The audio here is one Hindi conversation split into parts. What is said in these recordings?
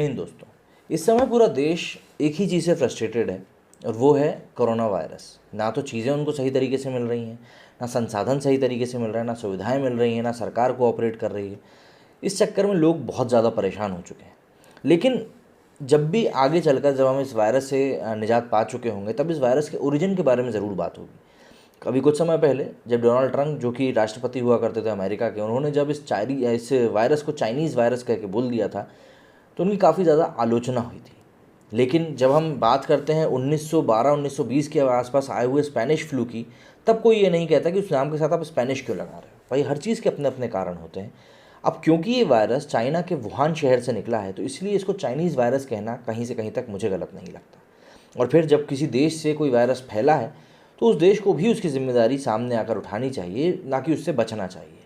इन दोस्तों, इस समय पूरा देश एक ही चीज़ से फ्रस्ट्रेटेड है और वो है कोरोना वायरस। ना तो चीज़ें उनको सही तरीके से मिल रही हैं, ना संसाधन सही तरीके से मिल रहा है, ना सुविधाएं मिल रही हैं, ना सरकार कोऑपरेट कर रही है। इस चक्कर में लोग बहुत ज़्यादा परेशान हो चुके हैं। लेकिन जब भी आगे चलकर जब हम इस वायरस से निजात पा चुके होंगे, तब इस वायरस के ओरिजिन के बारे में ज़रूर बात होगी। अभी कुछ समय पहले जब डोनाल्ड ट्रंप, जो कि राष्ट्रपति हुआ करते थे अमेरिका के, उन्होंने जब इस वायरस को चाइनीज़ वायरस कह के बोल दिया था, तो उनकी काफ़ी ज़्यादा आलोचना हुई थी। लेकिन जब हम बात करते हैं 1912-1920 के आसपास आए हुए स्पेनिश फ्लू की, तब कोई ये नहीं कहता कि उस नाम के साथ आप स्पेनिश क्यों लगा रहे हो। भाई, हर चीज़ के अपने अपने कारण होते हैं। अब क्योंकि ये वायरस चाइना के वुहान शहर से निकला है, तो इसलिए इसको चाइनीज़ वायरस कहना कहीं से कहीं तक मुझे गलत नहीं लगता। और फिर जब किसी देश से कोई वायरस फैला है, तो उस देश को भी उसकी जिम्मेदारी सामने आकर उठानी चाहिए, ना कि उससे बचना चाहिए।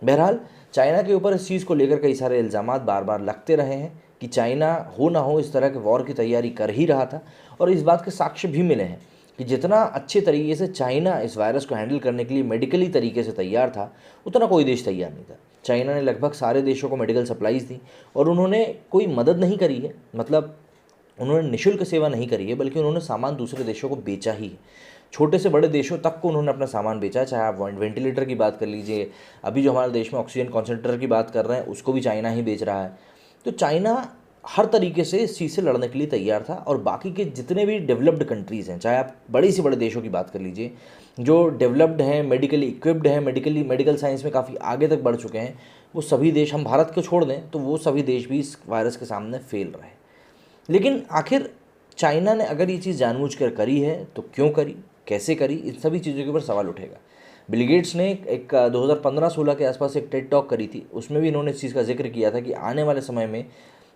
बहरहाल, चाइना के ऊपर इस चीज़ को लेकर कई सारे इल्ज़ामात बार बार लगते रहे हैं कि चाइना हो ना हो इस तरह के वॉर की तैयारी कर ही रहा था। और इस बात के साक्ष्य भी मिले हैं कि जितना अच्छे तरीके से चाइना इस वायरस को हैंडल करने के लिए मेडिकली तरीके से तैयार था, उतना कोई देश तैयार नहीं था। चाइना ने लगभग सारे देशों को मेडिकल सप्लाईज दी और उन्होंने कोई मदद नहीं करी है, मतलब उन्होंने निःशुल्क सेवा नहीं करी है, बल्कि उन्होंने सामान दूसरे देशों को बेचा ही है। छोटे से बड़े देशों तक को उन्होंने अपना सामान बेचा। चाहे आप वेंटिलेटर की बात कर लीजिए, अभी जो हमारे देश में ऑक्सीजन कॉन्सेंट्रेटर की बात कर रहे हैं, उसको भी चाइना ही बेच रहा है। तो चाइना हर तरीके से इस चीज़ से लड़ने के लिए तैयार था। और बाकी के जितने भी डेवलप्ड कंट्रीज़ हैं, चाहे आप बड़े से बड़े देशों की बात कर लीजिए, जो डेवलप्ड हैं, मेडिकली इक्विप्ड हैं, मेडिकल साइंस में काफ़ी आगे तक बढ़ चुके हैं, वो सभी देश, हम भारत को छोड़ दें तो वो सभी देश भी इस वायरस के सामने फेल रहे। लेकिन आखिर चाइना ने अगर ये चीज़ जानबूझकर करी है तो क्यों करी, कैसे करी, इन सभी चीज़ों के ऊपर सवाल उठेगा। बिल गेट्स ने एक 2015-16 के आसपास एक टेड टॉक करी थी, उसमें भी इन्होंने इस चीज़ का जिक्र किया था कि आने वाले समय में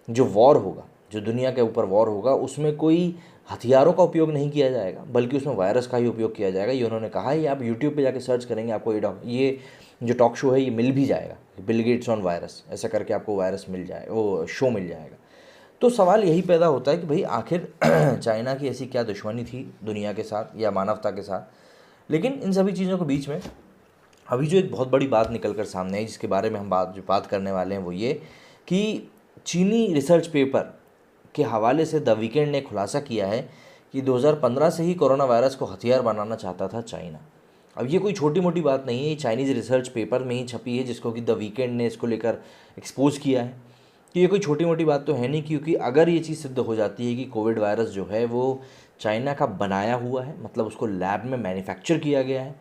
जो वॉर होगा, जो दुनिया के ऊपर वॉर होगा, उसमें कोई हथियारों का उपयोग नहीं किया जाएगा, बल्कि उसमें वायरस का ही उपयोग किया जाएगा। ये उन्होंने कहा है। आप यूट्यूब पे जाके सर्च करेंगे, आपको ये जो टॉक शो है ये मिल भी जाएगा, बिल गेट्स ऑन वायरस, ऐसा करके आपको वायरस मिल जाएगा, वो शो मिल जाएगा। तो सवाल यही पैदा होता है कि भाई आखिर चाइना की ऐसी क्या दुश्मनी थी दुनिया के साथ या मानवता के साथ। लेकिन इन सभी चीज़ों के बीच में अभी जो एक बहुत बड़ी बात निकल कर सामने है, जिसके बारे में हम बात करने वाले हैं, वो ये कि चीनी रिसर्च पेपर के हवाले से द वीकेंड ने खुलासा किया है कि 2015 से ही कोरोना वायरस को हथियार बनाना चाहता था चाइना। अब ये कोई छोटी मोटी बात नहीं है, ये चाइनीज़ रिसर्च पेपर में ही छपी है, जिसको कि द वीकेंड ने इसको लेकर एक्सपोज किया है। तो ये कोई छोटी मोटी बात तो है नहीं, क्योंकि अगर ये चीज़ सिद्ध हो जाती है कि कोविड वायरस जो है वो चाइना का बनाया हुआ है, मतलब उसको लैब में मैन्युफैक्चर किया गया है,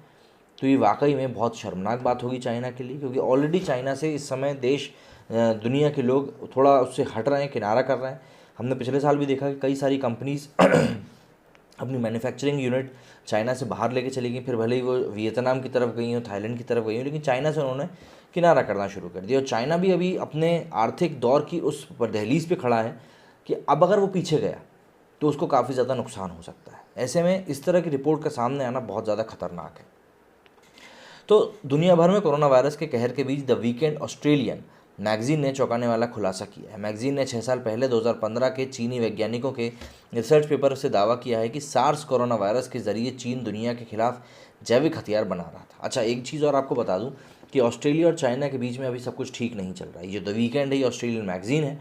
तो ये वाकई में बहुत शर्मनाक बात होगी चाइना के लिए। क्योंकि ऑलरेडी चाइना से इस समय देश, दुनिया के लोग थोड़ा उससे हट रहे हैं, किनारा कर रहे हैं। हमने पिछले साल भी देखा कि कई सारी कंपनीज अपनी मैन्युफैक्चरिंग यूनिट चाइना से बाहर लेके चली गई, फिर भले ही वो वियतनाम की तरफ गई हो, थाईलैंड की तरफ गई हो, लेकिन चाइना से उन्होंने किनारा करना शुरू कर दिया। और चाइना भी अभी अपने आर्थिक दौर की उस दहलीज पे खड़ा है कि अब अगर वो पीछे गया तो उसको काफ़ी ज़्यादा नुकसान हो सकता है। ऐसे में इस तरह की रिपोर्ट का सामने आना बहुत ज़्यादा खतरनाक है। तो दुनिया भर में कोरोना वायरस के कहर के बीच द वीकेंड ऑस्ट्रेलियन मैगजीन ने चौंकाने वाला खुलासा किया है। मैगजीन ने 6 साल पहले 2015 के चीनी वैज्ञानिकों के रिसर्च पेपर से दावा किया है कि सार्स कोरोना वायरस के जरिए चीन दुनिया के खिलाफ जैविक हथियार बना रहा था। अच्छा, एक चीज़ और आपको बता दूं कि ऑस्ट्रेलिया और चाइना के बीच में अभी सब कुछ ठीक नहीं चल रहा है। ये द वीकेंड है, ये ऑस्ट्रेलियन मैगजीन है,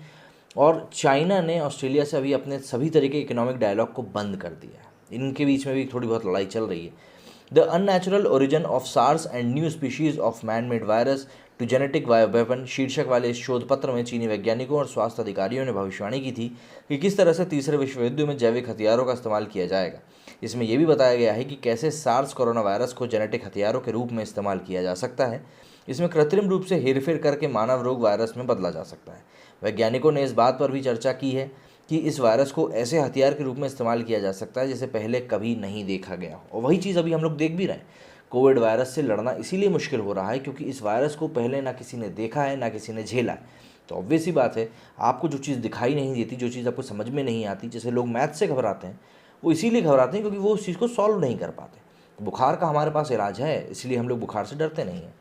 और चाइना ने ऑस्ट्रेलिया से अभी अपने सभी तरह के इकोनॉमिक डायलॉग को बंद कर दिया है। इनके बीच में भी थोड़ी बहुत लड़ाई चल रही है। The unnatural origin of SARS and new species of man made virus to genetic weapon शीर्षक वाले इस शोध पत्र में चीनी वैज्ञानिकों और स्वास्थ्य अधिकारियों ने भविष्यवाणी की थी कि किस तरह से तीसरे विश्व युद्ध में जैविक हथियारों का इस्तेमाल किया जाएगा। इसमें यह भी बताया गया है कि कैसे सार्स कोरोना वायरस को जेनेटिक हथियारों के रूप में इस्तेमाल किया जा सकता है। इसमें कृत्रिम रूप से हेरफेर करके मानव रोग वायरस में बदला जा सकता है। वैज्ञानिकों ने इस बात पर भी चर्चा की है कि इस वायरस को ऐसे हथियार के रूप में इस्तेमाल किया जा सकता है जिसे पहले कभी नहीं देखा गया हो। और वही चीज़ अभी हम लोग देख भी रहे हैं। कोविड वायरस से लड़ना इसीलिए मुश्किल हो रहा है क्योंकि इस वायरस को पहले ना किसी ने देखा है, ना किसी ने झेला है। तो ऑब्वियस सी बात है, आपको जो चीज़ दिखाई नहीं देती, जो चीज़ आपको समझ में नहीं आती, जैसे लोग मैथ से घबराते हैं, वो इसीलिए घबराते हैं क्योंकि वो उस चीज़ को सॉल्व नहीं कर पाते। बुखार का हमारे पास इलाज है, इसलिए हम लोग बुखार से डरते नहीं हैं।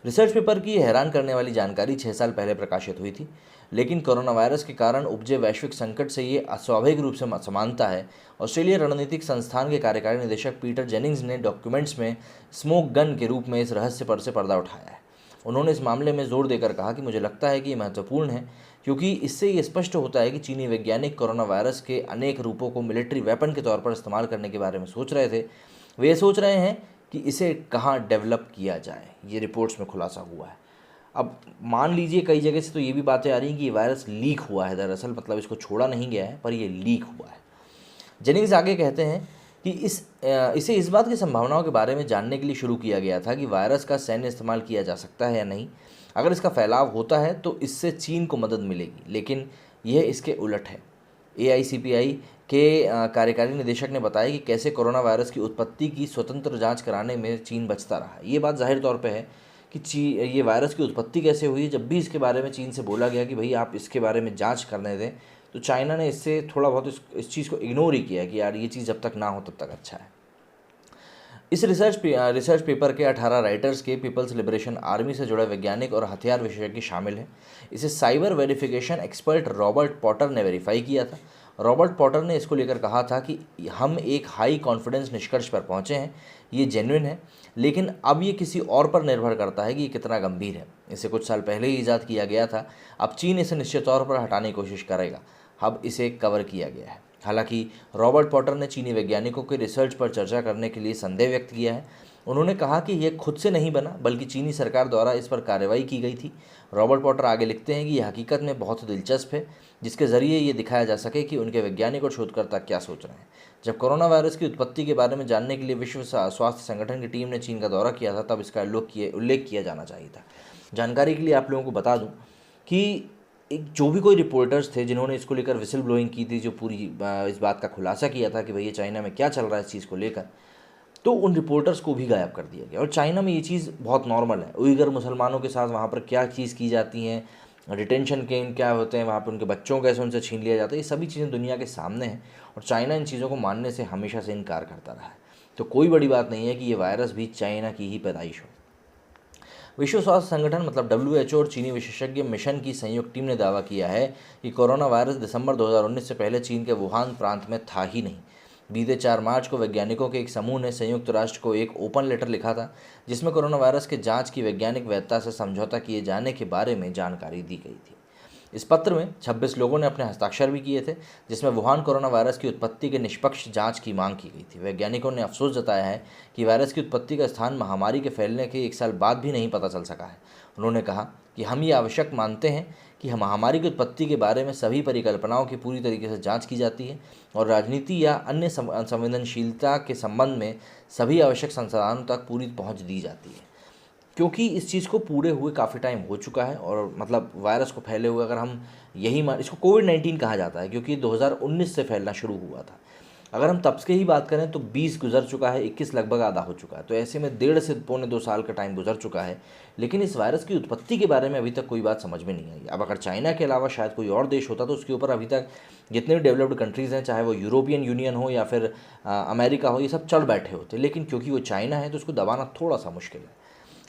रिसर्च पेपर की हैरान करने वाली जानकारी 6 साल पहले प्रकाशित हुई थी, लेकिन कोरोना वायरस के कारण उपजे वैश्विक संकट से ये अस्वाभाविक रूप से समानता है। ऑस्ट्रेलिया रणनीतिक संस्थान के कार्यकारी निदेशक पीटर जेनिंग्स ने डॉक्यूमेंट्स में स्मोक गन के रूप में इस रहस्य पर से पर्दा उठाया है। उन्होंने इस मामले में जोर देकर कहा कि मुझे लगता है कि ये महत्वपूर्ण है क्योंकि इससे ये स्पष्ट होता है कि चीनी वैज्ञानिक कोरोना वायरस के अनेक रूपों को मिलिट्री वेपन के तौर पर इस्तेमाल करने के बारे में सोच रहे थे। वे ये सोच रहे हैं कि इसे कहाँ डेवलप किया जाए, ये रिपोर्ट्स में खुलासा हुआ है। अब मान लीजिए कई जगह से तो ये भी बातें आ रही हैं कि ये वायरस लीक हुआ है, दरअसल मतलब इसको छोड़ा नहीं गया है पर ये लीक हुआ है। जेनिंग्स आगे कहते हैं कि इसे इस बात की संभावनाओं के बारे में जानने के लिए शुरू किया गया था कि वायरस का सैन्य इस्तेमाल किया जा सकता है या नहीं। अगर इसका फैलाव होता है तो इससे चीन को मदद मिलेगी, लेकिन यह इसके उलट है। AICPI के कार्यकारी निदेशक ने बताया कि कैसे कोरोना वायरस की उत्पत्ति की स्वतंत्र जांच कराने में चीन बचता रहा। ये बात जाहिर तौर पे है कि ये वायरस की उत्पत्ति कैसे हुई। जब भी इसके बारे में चीन से बोला गया कि भाई आप इसके बारे में जांच करने दें, तो चाइना ने इससे थोड़ा बहुत इस चीज़ को इग्नोर ही किया कि यार ये चीज़ जब तक ना हो तब तक अच्छा है। इस रिसर्च पेपर के 18 राइटर्स के पीपल्स लिबरेशन आर्मी से जुड़े वैज्ञानिक और हथियार विशेषज्ञ शामिल हैं। इसे cyber verification expert Robert Potter ने वेरीफाई किया था। रॉबर्ट पॉटर ने इसको लेकर कहा था कि हम एक हाई कॉन्फिडेंस निष्कर्ष पर पहुंचे हैं, ये जेन्युइन है, लेकिन अब ये किसी और पर निर्भर करता है कि ये कितना गंभीर है। इसे कुछ साल पहले ही ईजाद किया गया था, अब चीन इसे निश्चित तौर पर हटाने की कोशिश करेगा। अब इसे कवर किया गया है। हालांकि रॉबर्ट पॉटर ने चीनी वैज्ञानिकों के रिसर्च पर चर्चा करने के लिए संदेह व्यक्त किया है। उन्होंने कहा कि यह खुद से नहीं बना, बल्कि चीनी सरकार द्वारा इस पर कार्रवाई की गई थी। रॉबर्ट पॉटर आगे लिखते हैं कि यह हकीकत में बहुत दिलचस्प है, जिसके ज़रिए ये दिखाया जा सके कि उनके वैज्ञानिक और शोधकर्ता क्या सोच रहे हैं। जब कोरोना वायरस की उत्पत्ति के बारे में जानने के लिए विश्व स्वास्थ्य संगठन की टीम ने चीन का दौरा किया था, तब इसका उल्लेख किया जाना चाहिए था। जानकारी के लिए आप लोगों को बता दूँ कि जो भी कोई रिपोर्टर्स थे जिन्होंने इसको लेकर विसल ब्लोइंग की थी, जो पूरी इस बात का खुलासा किया था कि भैया चाइना में क्या चल रहा है इस चीज़ को लेकर, तो उन रिपोर्टर्स को भी गायब कर दिया गया। और चाइना में ये चीज़ बहुत नॉर्मल है। उइगर मुसलमानों के साथ वहाँ पर क्या चीज़ की जाती हैं, डिटेंशन कैंप क्या होते हैं, वहाँ पर उनके बच्चों कैसे उनसे छीन लिया जाता है, ये सभी चीज़ें दुनिया के सामने हैं और चाइना इन चीज़ों को मानने से हमेशा से इनकार करता रहा है। तो कोई बड़ी बात नहीं है कि ये वायरस भी चाइना की ही पैदाइश हो। विश्व स्वास्थ्य संगठन मतलब WHO और चीनी विशेषज्ञ मिशन की संयुक्त टीम ने दावा किया है कि कोरोना वायरस दिसंबर 2019 से पहले चीन के वुहान प्रांत में था ही नहीं। बीते 4 मार्च को वैज्ञानिकों के एक समूह ने संयुक्त राष्ट्र को एक ओपन लेटर लिखा था, जिसमें कोरोना वायरस के जांच की वैज्ञानिक वैधता से समझौता किए जाने के बारे में जानकारी दी गई थी। इस पत्र में 26 लोगों ने अपने हस्ताक्षर भी किए थे, जिसमें वुहान कोरोना वायरस की उत्पत्ति के निष्पक्ष जांच की मांग की गई थी। वैज्ञानिकों ने अफसोस जताया है कि वायरस की उत्पत्ति का स्थान महामारी के फैलने के 1 साल बाद भी नहीं पता चल सका है। उन्होंने कहा कि हम ये आवश्यक मानते हैं कि महामारी की उत्पत्ति के बारे में सभी परिकल्पनाओं की पूरी तरीके से जाँच की जाती है और राजनीति या अन्य संवेदनशीलता के संबंध में सभी आवश्यक संसाधनों तक पूरी पहुँच दी जाती है। क्योंकि इस चीज़ को पूरे हुए काफ़ी टाइम हो चुका है और मतलब वायरस को फैले हुए अगर हम इसको कोविड-19 कहा जाता है, क्योंकि 2019 से फैलना शुरू हुआ था। अगर हम तब से ही बात करें तो 20 गुजर चुका है, 21 लगभग आधा हो चुका है। तो ऐसे में 1.5 से पौने 2 साल का टाइम गुजर चुका है, लेकिन इस वायरस की उत्पत्ति के बारे में अभी तक कोई बात समझ में नहीं आई। अब अगर चाइना के अलावा शायद कोई और देश होता तो उसके ऊपर अभी तक जितने भी डेवलप्ड कंट्रीज़ हैं, चाहे वो यूरोपियन यूनियन हो या फिर अमेरिका हो, ये सब चढ़ बैठे होते। लेकिन क्योंकि वो चाइना है तो उसको दबाना थोड़ा सा मुश्किल है।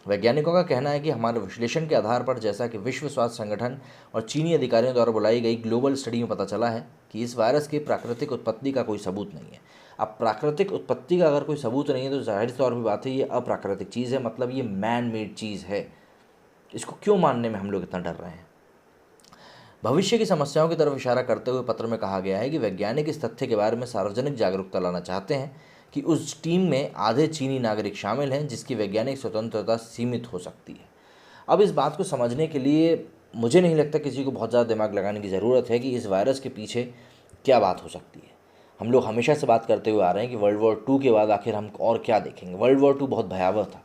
वैज्ञानिकों का कहना है कि हमारे विश्लेषण के आधार पर, जैसा कि विश्व स्वास्थ्य संगठन और चीनी अधिकारियों द्वारा बुलाई गई ग्लोबल स्टडी में पता चला है कि इस वायरस की प्राकृतिक उत्पत्ति का कोई सबूत नहीं है। अब प्राकृतिक उत्पत्ति का अगर कोई सबूत नहीं है तो जाहिर तौर पर बात है ये अप्राकृतिक चीज़ है, मतलब ये मैन मेड चीज़ है। इसको क्यों मानने में हम लोग इतना डर रहे हैं? भविष्य की समस्याओं की तरफ इशारा करते हुए पत्र में कहा गया है कि वैज्ञानिक इस तथ्य के बारे में सार्वजनिक जागरूकता लाना चाहते हैं कि उस टीम में आधे चीनी नागरिक शामिल हैं जिसकी वैज्ञानिक स्वतंत्रता सीमित हो सकती है। अब इस बात को समझने के लिए मुझे नहीं लगता किसी को बहुत ज़्यादा दिमाग लगाने की ज़रूरत है कि इस वायरस के पीछे क्या बात हो सकती है। हम लोग हमेशा से बात करते हुए आ रहे हैं कि वर्ल्ड वॉर 2 के बाद आखिर हम और क्या देखेंगे। वर्ल्ड वॉर 2 बहुत भयावह था,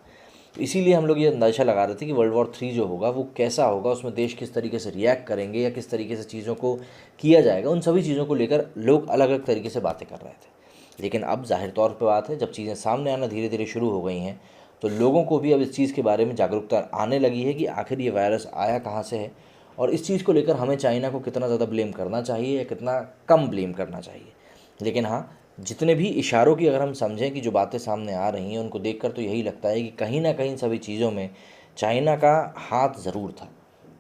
तो इसीलिए हम लोग ये अंदाज़ा लगा रहे थे कि वर्ल्ड वॉर 3 जो होगा वो कैसा होगा, उसमें देश किस तरीके से रिएक्ट करेंगे या किस तरीके से चीज़ों को किया जाएगा। उन सभी चीज़ों को लेकर लोग अलग अलग तरीके से बातें कर रहे थे। लेकिन अब जाहिर तौर पे बात है, जब चीज़ें सामने आना धीरे धीरे शुरू हो गई हैं तो लोगों को भी अब इस चीज़ के बारे में जागरूकता आने लगी है कि आखिर ये वायरस आया कहाँ से है और इस चीज़ को लेकर हमें चाइना को कितना ज़्यादा ब्लेम करना चाहिए या कितना कम ब्लेम करना चाहिए। लेकिन हाँ, जितने भी इशारों की अगर हम समझें कि जो बातें सामने आ रही हैं उनको देखकर तो यही लगता है कि कहीं ना कहीं सभी चीज़ों में चाइना का हाथ ज़रूर था।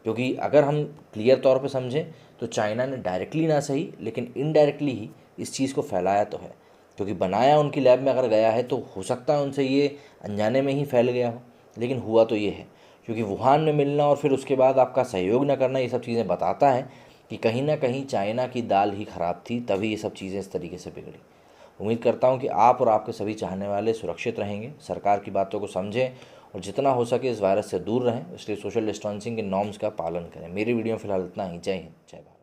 क्योंकि अगर हम क्लियर तौर पे समझें तो चाइना ने डायरेक्टली ना सही लेकिन इनडायरेक्टली ही इस चीज़ को फैलाया तो है, क्योंकि बनाया उनकी लैब में अगर गया है तो हो सकता है उनसे ये अनजाने में ही फैल गया हो, लेकिन हुआ तो ये है। क्योंकि वुहान में मिलना और फिर उसके बाद आपका सहयोग न करना, ये सब चीज़ें बताता है कि कहीं ना कहीं चाइना की दाल ही ख़राब थी, तभी ये सब चीज़ें इस तरीके से बिगड़ी। उम्मीद करता हूँ कि आप और आपके सभी चाहने वाले सुरक्षित रहेंगे, सरकार की बातों को समझें और जितना हो सके इस वायरस से दूर रहें। इसलिए सोशल डिस्टेंसिंग के नॉर्म्स का पालन करें। मेरी वीडियो फिलहाल इतना ही। जय हिंद, जय भारत।